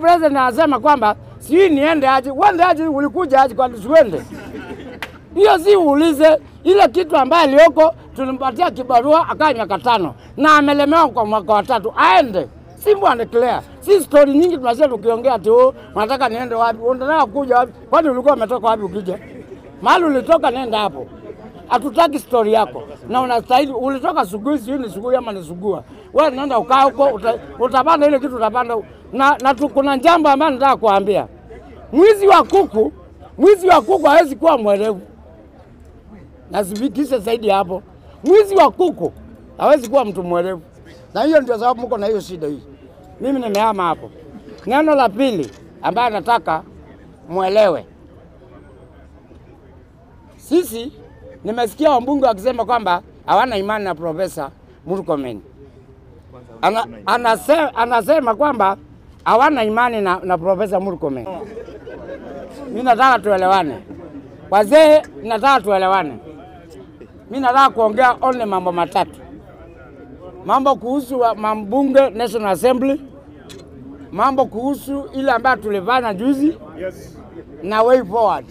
president anasema kwamba si niende aje, uende aje, ulikuja aje kwa tusiende. Hiyo si uulize ile kitu ambaye aliyoko tulimpatia kibarua akaa miaka 5 na amelemewa kwa mwaka wa 3 aende. Simple and clear. Si story nyingi tunasema tukiongea ati unataka niende wapi? Unataka kuja wapi? Kwani ulikuwa umetoka wapi ukija? Mahali ulitoka nenda hapo. Hatutaki story yako. Na unastahili ulitoka Sugui, sio ni Sugui ama ni Sugua. Wewe nenda ukaa huko utapanda ile kitu utapanda. Na kuna jambo ambalo nataka kuambia. Mwizi wa kuku hawezi kuwa mwerevu. Nasibikisha zaidi hapo. Mwizi wa kuku hawezi kuwa mtu mwerevu. Na hiyo ndio sababu mko na hiyo shida hii. Mimi nimehama hapo. Neno la pili ambaye nataka muelewe. Sisi nimesikia wabunge wakisema kwamba hawana imani na Profesa Murkomen. Anasema kwamba hawana imani na Profesa Murkomen. Mimi nataka tuelewane. Wazee nataka tuelewane. Mimi nataka kuongea only mambo matatu. Mambo kuhusu mbunge National Assembly, mambo kuhusu ile ambayo tulifanya juzi, na way forward.